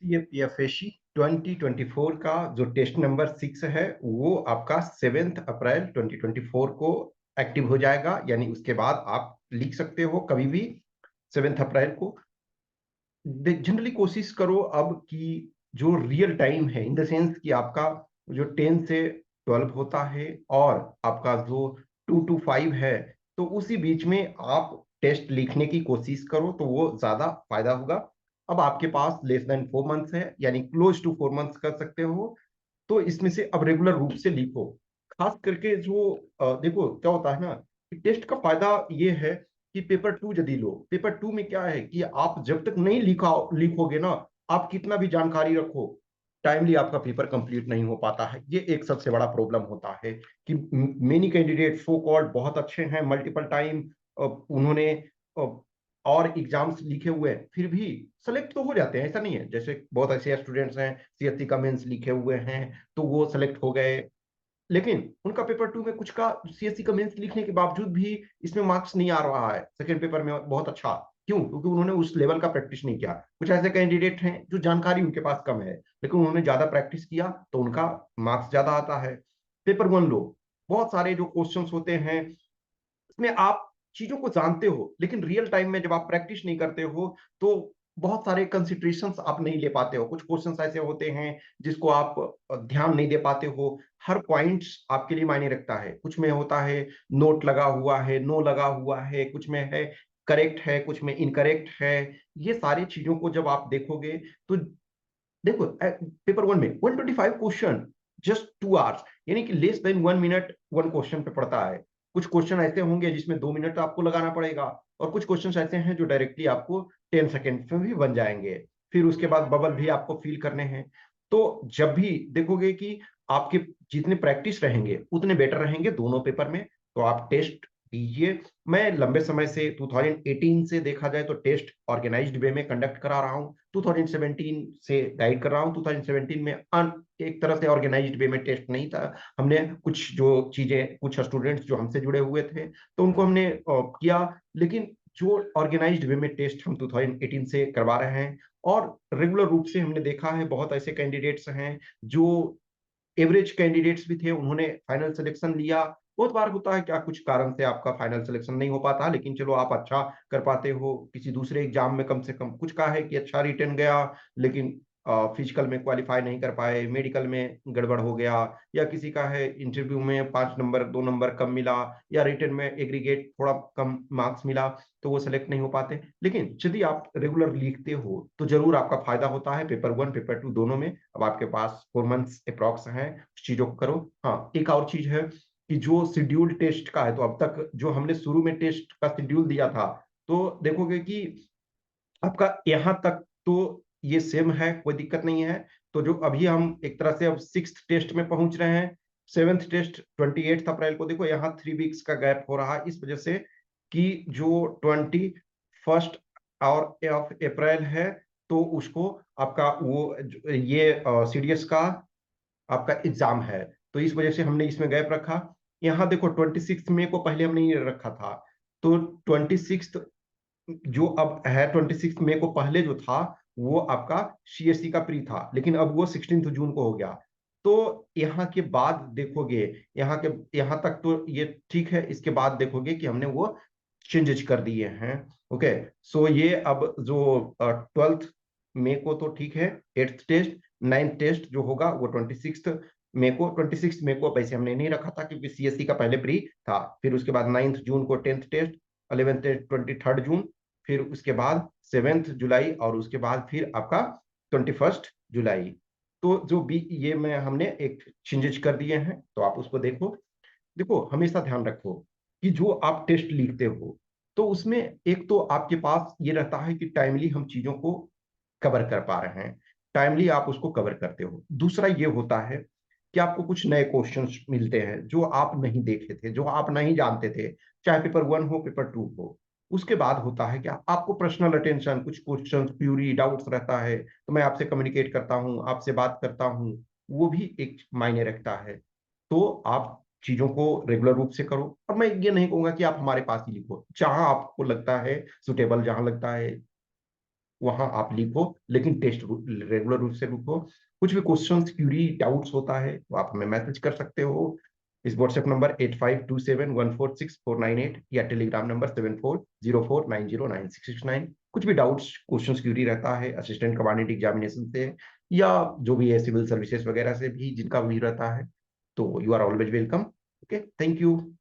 सीएपीएफएसी 2024 का जो test number 6 है वो आपका 7 अप्रैल 2024 को एक्टिव हो जाएगा, यानी उसके बाद आप लिख सकते हो कभी भी 7 अप्रैल को। जनरली कोशिश करो अब कि जो रियल टाइम है, इन द सेंस कि आपका जो 10 से 12 होता है और आपका जो 2 to 5 है, तो उसी बीच में आप टेस्ट लिखने की कोशिश करो तो वो ज्यादा फायदा होगा। अब आपके पास लेस देन 4 मंथ्स है, यानी क्लोज टू 4 मंथ्स कर सकते हो, तो इसमें से अब रेगुलर रूप से लिखो। खास करके जो देखो क्या होता है ना कि टेस्ट का फायदा ये है कि पेपर 2 यदि लो, पेपर 2 में क्या है कि आप जब तक नहीं लिखोगे ना, आप कितना भी जानकारी रखो, टाइमली आपका पेपर कंप्लीट नहीं हो पाता है। ये एक सबसे बड़ा प्रॉब्लम होता है कि मेनी कैंडिडेट सो कॉल्ड बहुत अच्छे हैं, मल्टीपल टाइम उन्होंने और एग्जाम्स लिखे हुए हैं, फिर भी सेलेक्ट तो हो जाते हैं, ऐसा नहीं है। जैसे बहुत ऐसे स्टूडेंट्स हैं, सीएससी का मेंस लिखे हुए हैं तो वो सेलेक्ट हो गए, लेकिन उनका पेपर 2 में कुछ का सीएससी का मेंस लिखने के बावजूद भी इसमें मार्क्स नहीं आ रहा है सेकंड पेपर में बहुत अच्छा। क्यों? क्योंकि उन्होंने उस लेवल का प्रैक्टिस नहीं किया। कुछ ऐसे कैंडिडेट हैं जो जानकारी उनके पास कम है, लेकिन उन्होंने ज्यादा प्रैक्टिस किया तो उनका मार्क्स ज्यादा आता है। पेपर 1 लो, बहुत सारे जो क्वेश्चंस होते हैं इसमें आप चीजों को जानते हो, लेकिन रियल टाइम में जब आप प्रैक्टिस नहीं करते हो तो बहुत सारे कंसिडरेशंस आप नहीं ले पाते हो। कुछ क्वेश्चंस ऐसे होते हैं जिसको आप ध्यान नहीं दे पाते हो। हर पॉइंट्स आपके लिए मायने रखता है। कुछ में होता है नोट लगा हुआ है, नो लगा हुआ है, कुछ में है करेक्ट है, कुछ में इनकरेक्ट है। ये सारी चीजों को जब आप देखोगे तो देखो पेपर 1 में 125 क्वेश्चन, जस्ट 2 आवर्स, यानी कि लेस देन 1 मिनट 1 क्वेश्चन पे पड़ता है। कुछ क्वेश्चन ऐसे होंगे जिसमें 2 मिनट आपको लगाना पड़ेगा, और कुछ क्वेश्चन ऐसे हैं जो डायरेक्टली आपको 10 सेकेंड में भी बन जाएंगे। फिर उसके बाद बबल भी आपको फिल करने हैं। तो जब भी देखोगे कि आपके जितने प्रैक्टिस रहेंगे उतने बेटर रहेंगे दोनों पेपर में, तो आप टेस्ट दीजिए। मैं लंबे समय से 2018 से देखा जाए तो टेस्ट ऑर्गेनाइज्ड वे में कंडक्ट करा रहा हूँ, 2017 से गाइड कर रहा हूँ। 2017 में एक तरह से ऑर्गेनाइज्ड वे में टेस्ट नहीं था। हमने कुछ जो चीजें, कुछ स्टूडेंट्स जो हमसे जुड़े हुए थे तो उनको हमने किया, लेकिन जो ऑर्गेनाइज्ड वे में टेस्ट हम 2018 से करवा रहे हैं। और रेगुलर रूप से हमने देखा है बहुत ऐसे कैंडिडेट्स हैं जो एवरेज कैंडिडेट्स भी थे, उन्होंने फाइनल सिलेक्शन लिया। बहुत बार होता है क्या कुछ कारण से आपका फाइनल सिलेक्शन नहीं हो पाता, लेकिन चलो आप अच्छा कर पाते हो किसी दूसरे एग्जाम में। कम से कम कुछ का है कि अच्छा रिटर्न गया, लेकिन फिजिकल में क्वालिफाई नहीं कर पाए, मेडिकल में गड़बड़ हो गया, या किसी का है इंटरव्यू में 5 नंबर 2 नंबर कम मिला, या रिटर्न में एग्रीगेट थोड़ा कम मार्क्स मिला, तो वो सेलेक्ट नहीं हो पाते। लेकिन यदि आप रेगुलर लिखते हो तो जरूर आपका फायदा होता है पेपर 1 पेपर 2 दोनों में। अब आपके पास 4 मंथ्स अप्रॉक्स हैं, चीजों को करो। हाँ, एक और चीज है कि जो शेड्यूल टेस्ट का है, तो अब तक जो हमने शुरू में टेस्ट का शेड्यूल दिया था, तो देखोगे कि आपका यहाँ तक तो ये सेम है, कोई दिक्कत नहीं है। तो जो अभी हम एक तरह से अब 6th टेस्ट में पहुंच रहे हैं, 7th टेस्ट 28 अप्रैल को, देखो यहाँ 3 वीक्स का गैप हो रहा है इस वजह से कि जो 21 और ऑफ अप्रैल है, तो उसको आपका वो ये सीडीएस का आपका एग्जाम है, तो इस वजह से हमने इसमें गैप रखा। यहाँ देखो 26 मई को पहले हमने ये रखा था, तो 26 जो अब है 26 मई को पहले जो था वो आपका सीएससी का प्री था, लेकिन अब वो 16 जून को हो गया। तो यहाँ के बाद देखोगे, यहाँ तक तो ये ठीक है, इसके बाद देखोगे कि हमने वो चेंजेस कर दिए हैं। ओके, सो ये अब जो 12 मई को तो ठीक है 8th टेस्ट, 9th टेस्ट जो होगा वो 26 मई को। 26 मई को वैसे हमने नहीं रखा था क्योंकि सीएससी का पहले प्री था। फिर उसके बाद 9 जून को 10th टेस्ट, 11th टेस्ट 23 जून, फिर उसके बाद 7 जुलाई, और उसके बाद फिर आपका 21 जुलाई। तो जो भी ये में हमने एक चेंजेस कर दिए हैं, तो आप उसको देखो। देखो हमेशा ध्यान रखो कि जो आप टेस्ट लिखते हो तो उसमें एक तो आपके पास ये रहता है कि टाइमली हम चीजों को कवर कर पा रहे हैं, टाइमली आप उसको कवर करते हो। दूसरा ये होता है कि आपको कुछ नए क्वेश्चंस मिलते हैं जो आप नहीं देखे थे, जो आप नहीं जानते थे, चाहे पेपर 1 हो पेपर 2 हो। उसके बाद होता है क्या आपको पर्सनल अटेंशन, कुछ क्वेश्चंस क्यूरी डाउट्स रहता है, तो मैं आपसे कम्युनिकेट करता हूँ, आपसे बात करता हूँ, वो भी एक मायने रखता है। तो आप चीजों को रेगुलर रूप से करो, और मैं ये नहीं कहूंगा कि आप हमारे पास ही लिखो, जहां आपको लगता है सुटेबल, जहां लगता है वहां आप लिखो, लेकिन टेस्ट रेगुलर रूप से लिखो। कुछ भी क्वेश्चन क्यूरी डाउट्स होता है तो आप हमें मैसेज कर सकते हो इस व्हाट्सएप नंबर 8527146498 या टेलीग्राम नंबर 7404909669। कुछ भी डाउट्स क्वेश्चन क्यूरी रहता है असिस्टेंट कमांडेंट एग्जामिनेशन से या जो भी है सिविल सर्विसेज वगैरह से भी जिनका भी रहता है, तो you are always welcome. Okay, thank you.